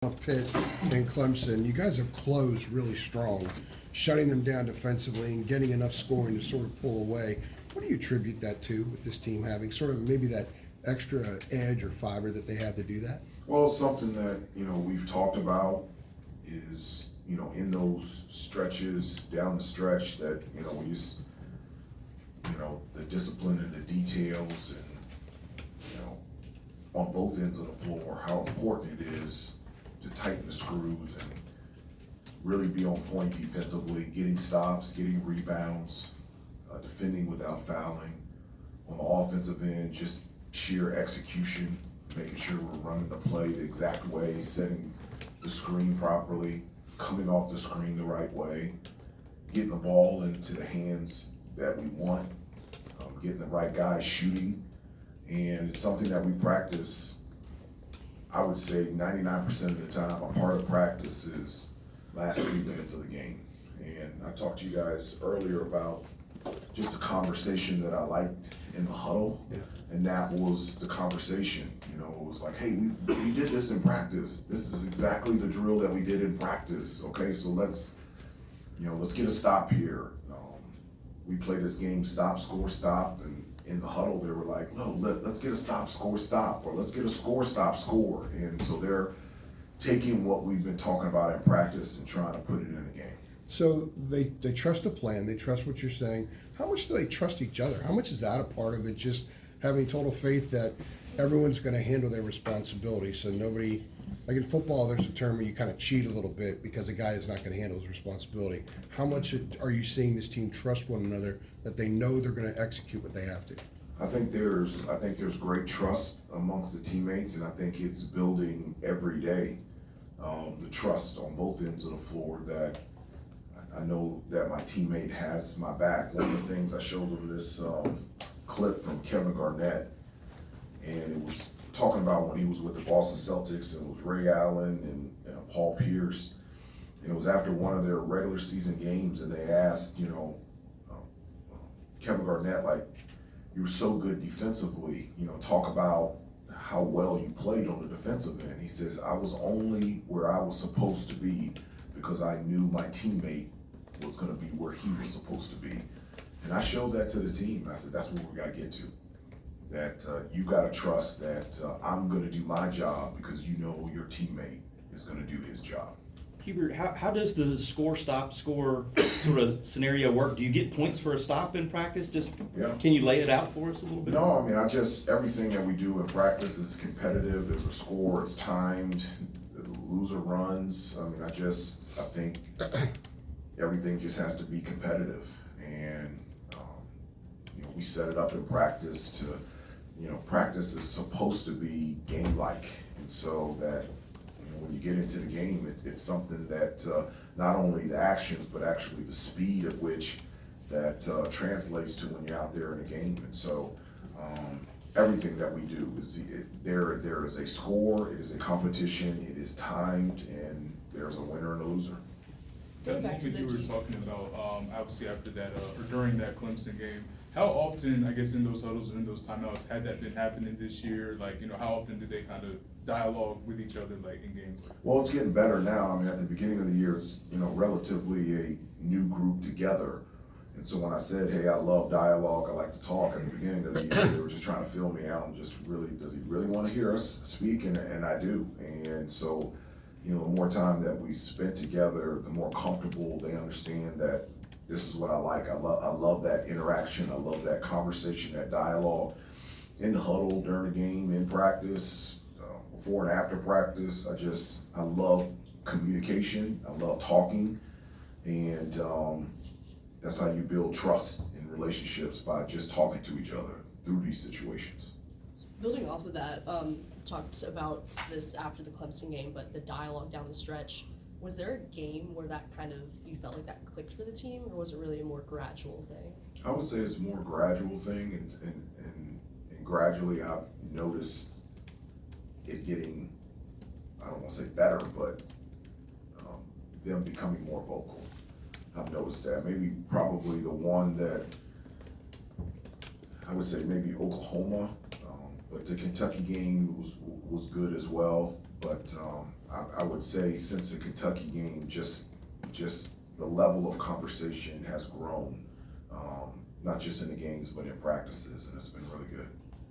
Pitt and Clemson, you guys have closed really strong, shutting them down defensively and getting enough scoring to sort of pull away. What do you attribute that to with this team having sort of maybe that extra edge or fiber that they have to do that? Well, something that, we've talked about is, in those stretches, down the stretch that, we just, the discipline and the details and, on both ends of the floor, how important it is to tighten the screws and really be on point defensively, getting stops, getting rebounds, defending without fouling. On the offensive end, just sheer execution, making sure we're running the play the exact way, setting the screen properly, coming off the screen the right way, getting the ball into the hands that we want, getting the right guys shooting. And it's something that we practice, I would say 99% of the time. A part of practice is last 3 minutes of the game. And I talked to you guys earlier about just a conversation that I liked in the huddle. Yeah. And that was the conversation. It was like, hey, we did this in practice. This is exactly the drill that we did in practice. Okay, so let's get a stop here. We play this game stop, score, stop, and in the huddle they were like, no, let's get a stop, score, stop, or let's get a score, stop, score. And so they're taking what we've been talking about in practice and trying to put it in a game. So they trust the plan, they trust what you're saying. How much do they trust each other? How much is that a part of it, just having total faith that everyone's going to handle their responsibility? So nobody, like in football, there's a term where you kind of cheat a little bit because a guy is not going to handle his responsibility. How much are you seeing this team trust one another, that they know they're going to execute what they have to? I think there's great trust amongst the teammates, and I think it's building every day. The trust on both ends of the floor that I know that my teammate has my back. One of the things I showed them this clip from Kevin Garnett, and it was talking about when he was with the Boston Celtics, and it was Ray Allen and Paul Pierce. And it was after one of their regular season games, and they asked, Kevin Garnett, like, you were so good defensively, talk about how well you played on the defensive end. He says, I was only where I was supposed to be because I knew my teammate was going to be where he was supposed to be. And I showed that to the team. I said, that's what we got to get to. That you got to trust that I'm going to do my job because you know your teammate is going to do his job. Hubert, how does the score, stop, score sort of scenario work? Do you get points for a stop in practice? Can you lay it out for us a little bit? No, I mean, everything that we do in practice is competitive. There's a score, it's timed, the loser runs. I mean, I think everything just has to be competitive. And, we set it up in practice to, practice is supposed to be game-like. And so that, when you get into the game, it's something that not only the actions, but actually the speed at which that translates to when you're out there in a game. And so everything that we do is there is a score, it is a competition, it is timed, and there's a winner and a loser. That moment you were talking about, obviously after that, or during that Clemson game, how often, I guess, in those huddles or in those timeouts, had that been happening this year? Like, how often did they kind of dialogue with each other, like, in games? Well, it's getting better now. I mean, at the beginning of the year, it's, relatively a new group together. And so when I said, hey, I love dialogue, I like to talk, at the beginning of the year, they were just trying to fill me out and just really, does he really want to hear us speak? And I do. And so, the more time that we spent together, the more comfortable they understand that this is what I like. I love that interaction. I love that conversation, that dialogue in the huddle, during the game, in practice, before and after practice. I love communication. I love talking. And that's how you build trust in relationships, by just talking to each other through these situations. Building off of that, talked about this after the Clemson game, but the dialogue down the stretch, was there a game where that kind of, you felt like that clicked for the team, or was it really a more gradual thing? I would say it's a more gradual thing, and gradually I've noticed it getting, I don't want to say better, but them becoming more vocal. I've noticed that. Probably the one that I would say maybe Oklahoma, but the Kentucky game was good as well. But I would say since the Kentucky game, just the level of conversation has grown, not just in the games, but in practices, and it's been really good.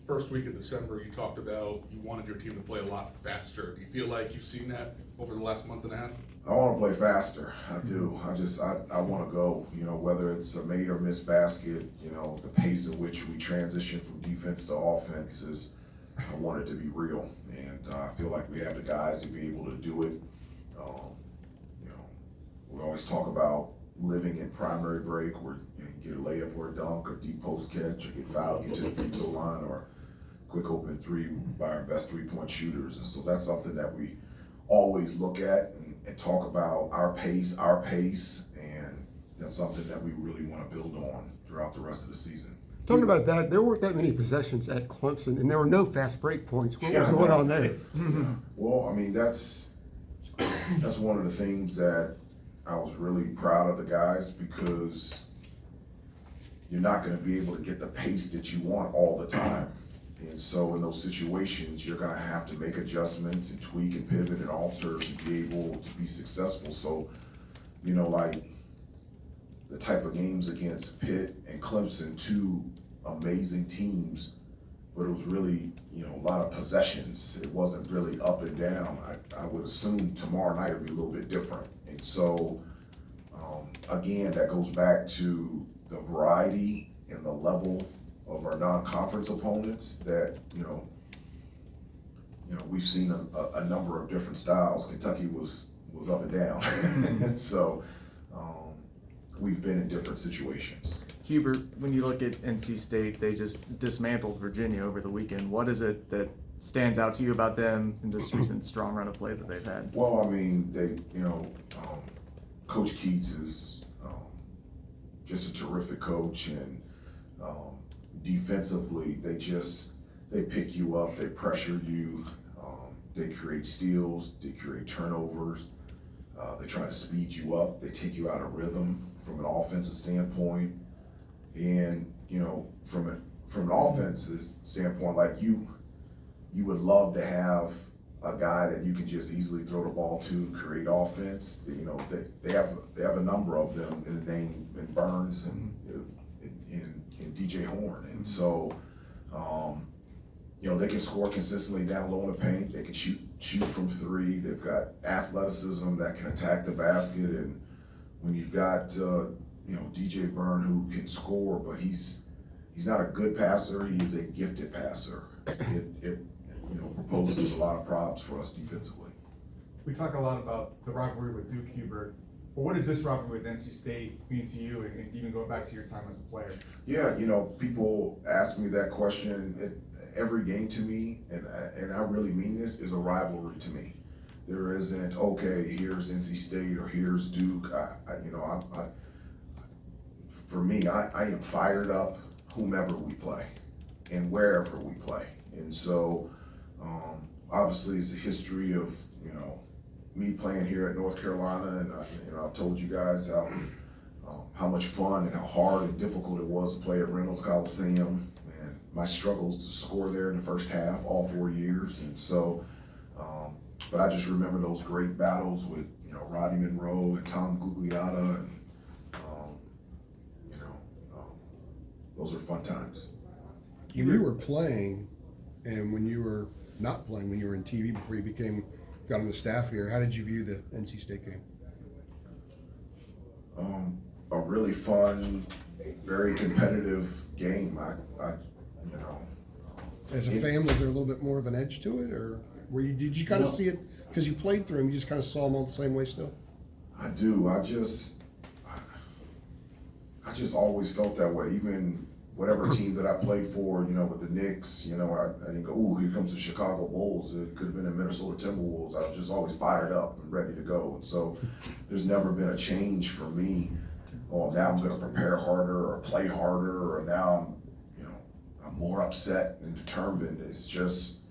First week of December, you talked about you wanted your team to play a lot faster. Do you feel like you've seen that over the last month and a half? I want to play faster. I do. I want to go, whether it's a made or missed basket, the pace at which we transition from defense to offense is, I want it to be real. And I feel like we have the guys to be able to do it. We always talk about living in primary break where you get a layup or a dunk or deep post catch or get fouled, get to the free throw line, or quick open three by our best 3-point shooters. And so that's something that we always look at and talk about our pace, and that's something that we really want to build on throughout the rest of the season. Talking about that, there weren't that many possessions at Clemson, and there were no fast break points. What was going on there? Yeah. Well, I mean, that's one of the things that I was really proud of the guys, because you're not going to be able to get the pace that you want all the time. And so in those situations, you're going to have to make adjustments and tweak and pivot and alter to be able to be successful. So, like the type of games against Pitt and Clemson, two amazing teams, but it was really, a lot of possessions. It wasn't really up and down. I would assume tomorrow night will be a little bit different. And so, again, that goes back to the variety and the level of our non-conference opponents that, we've seen a number of different styles. Kentucky was up and down. And so we've been in different situations. Hubert, when you look at NC State, they just dismantled Virginia over the weekend. What is it that stands out to you about them in this recent strong run of play that they've had? Well, I mean, Coach Keats is just a terrific coach, and defensively, they pick you up, they pressure you, they create steals, they create turnovers, they try to speed you up, they take you out of rhythm from an offensive standpoint, and from an offensive standpoint, like you would love to have a guy that you can just easily throw the ball to, create offense. They have a number of them in the name in Burns and DJ Horn, and so they can score consistently down low in the paint. They can shoot from three. They've got athleticism that can attack the basket, and when you've got DJ Byrne who can score, but he's not a good passer. He is a gifted passer. It proposes a lot of problems for us defensively. We talk a lot about the rivalry with Duke, Hubert, but what does this rivalry with NC State mean to you, and even going back to your time as a player? Yeah, people ask me that question every game to me, and I really mean this, is a rivalry to me. There isn't, okay, here's NC State or here's Duke. For me, I am fired up whomever we play and wherever we play. And so, obviously, it's a history of, me playing here at North Carolina, and I've told you guys how much fun and how hard and difficult it was to play at Reynolds Coliseum, and my struggles to score there in the first half, all 4 years. And so, but I just remember those great battles with, Rodney Monroe and Tom Gugliotta, and, those are fun times. When you were playing and when you were not playing, when you were in TV before you got on the staff here, how did you view the NC State game? A really fun, very competitive game. As a fan, was there a little bit more of an edge to it, or did you kind of see it because you played through them? You just kind of saw them all the same way still. I do. I just always felt that way. Even whatever team that I played for, with the Knicks, I didn't go, ooh, here comes the Chicago Bulls. It could have been the Minnesota Timberwolves. I was just always fired up and ready to go. And so there's never been a change for me. Oh, now I'm going to prepare harder or play harder, or now I'm more upset and determined. It's just,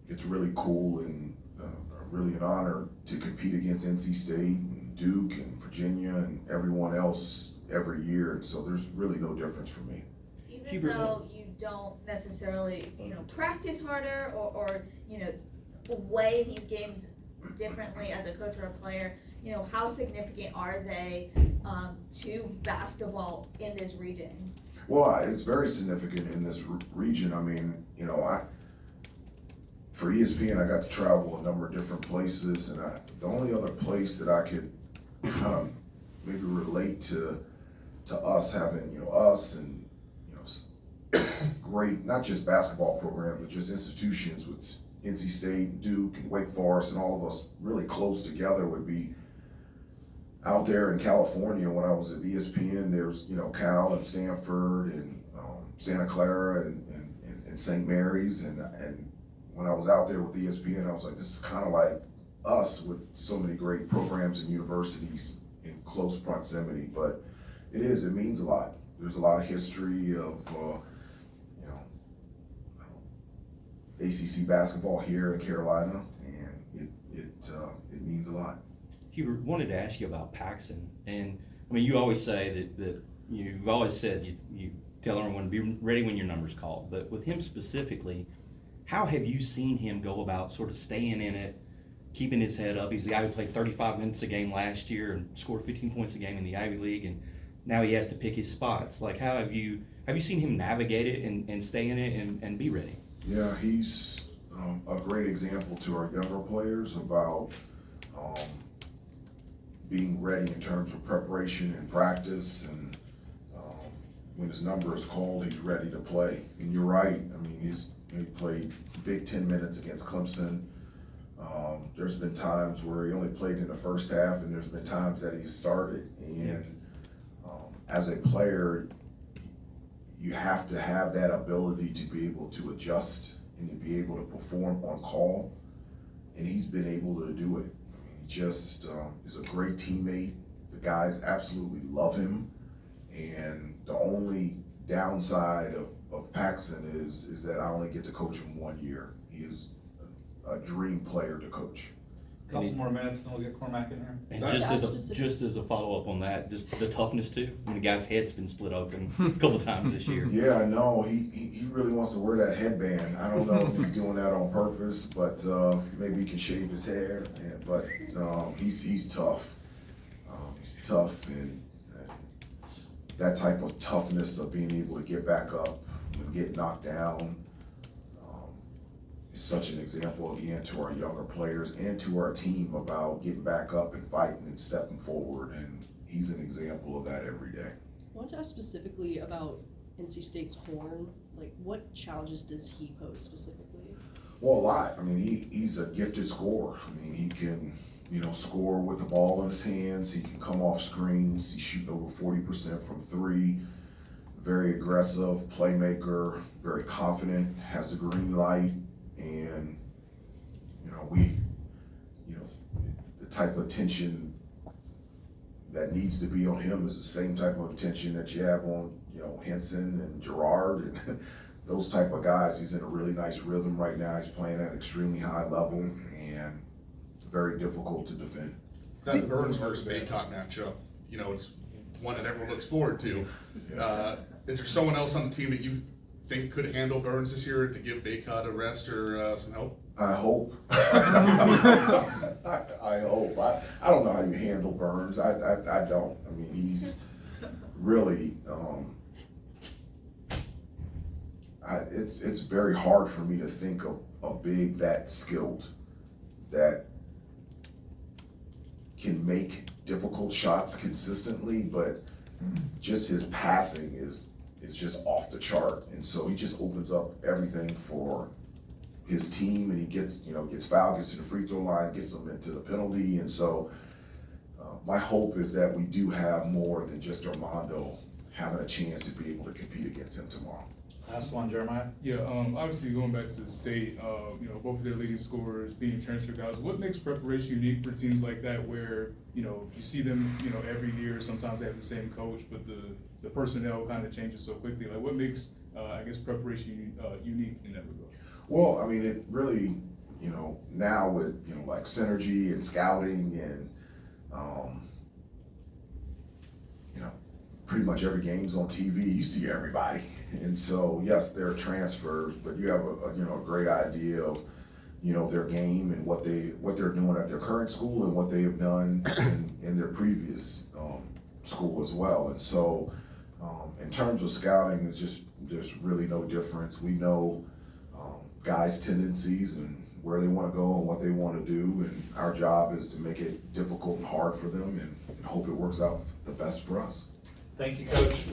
it's really cool and really an honor to compete against NC State and Duke and Virginia and everyone else every year, and so there's really no difference for me. Even though you don't necessarily, practice harder or weigh these games differently as a coach or a player? You know, how significant are they to basketball in this region? Well, it's very significant in this region. I mean, you know, for ESPN, I got to travel a number of different places, and the only other place that I could kind of maybe relate to us having, you know, us and, you know, great, not just basketball program, but just institutions with NC State, Duke, and Wake Forest, and all of us really close together would be out there in California. When I was at ESPN, there's, you know, Cal and Stanford and Santa Clara and St. Mary's, and when I was out there with ESPN, I was like, this is kind of like us with so many great programs and universities in close proximity. But it means a lot. There's a lot of history of, you know, ACC basketball here in Carolina, and it means a lot. Hubert, wanted to ask you about Paxson, and I mean, you always say that you've always said you tell everyone be ready when your number's called, but with him specifically, how have you seen him go about sort of staying in it, keeping his head up? He's the guy who played 35 minutes a game last year and scored 15 points a game in the Ivy League, and now he has to pick his spots. Like, how have you seen him navigate it and stay in it and be ready? Yeah, he's a great example to our younger players about being ready in terms of preparation and practice, and when his number is called, he's ready to play. And you're right. I mean, he played big 10 minutes against Clemson. There's been times where he only played in the first half, and there's been times that he started. And as a player, you have to have that ability to be able to adjust and to be able to perform on call. And he's been able to do it. I mean, he just is a great teammate. The guys absolutely love him. And the only downside of Paxson is that I only get to coach him 1 year. He is a dream player to coach. Couple more minutes, then we'll get Cormac in here. And just as a follow up on that, just the toughness too. I mean, the guy's head's been split open a couple times this year. Yeah, I know. He really wants to wear that headband. I don't know if he's doing that on purpose, but maybe he can shave his hair. But he's tough. He's tough, and that type of toughness of being able to get back up and get knocked down is such an example, again, to our younger players and to our team about getting back up and fighting and stepping forward. And he's an example of that every day. I want to ask specifically about NC State's horn. Like, what challenges does he pose specifically? Well, a lot. I mean, he's a gifted scorer. I mean, he can, you know, score with the ball in his hands. He can come off screens. He's shooting over 40% from three. Very aggressive, playmaker, very confident, has the green light. And, you know, the type of attention that needs to be on him is the same type of attention that you have on, you know, Henson and Gerard and those type of guys. He's in a really nice rhythm right now. He's playing at an extremely high level and very difficult to defend. That Burns versus Baycott matchup, you know, it's one that everyone looks forward to. Is there someone else on the team that you think could handle Burns this year to give Baycott a rest or some help? I hope. I hope. I don't know how you handle Burns. I don't. I mean, he's really, it's very hard for me to think of a big that skilled that can make difficult shots consistently, but just his passing is just off the chart. And so he just opens up everything for his team, and he gets fouled, gets to the free throw line, gets them into the penalty. And so my hope is that we do have more than just Armando having a chance to be able to compete against him tomorrow. Last one, Jeremiah. Yeah, obviously going back to the state, you know, both of their leading scorers being transfer guys, what makes preparation unique for teams like that where, you know, you see them, you know, every year, sometimes they have the same coach, but the personnel kind of changes so quickly. Like, what makes, I guess, preparation unique in that regard? Well, I mean, it really, you know, now with, you know, like synergy and scouting and, you know, pretty much every game's on TV, you see everybody. And so, yes, there are transfers, but you have a great idea of, you know, their game and what they're doing at their current school and what they have done in their previous school as well. And so, in terms of scouting, there's really no difference. We know guys' tendencies and where they want to go and what they want to do, and our job is to make it difficult and hard for them and hope it works out the best for us. Thank you, Coach.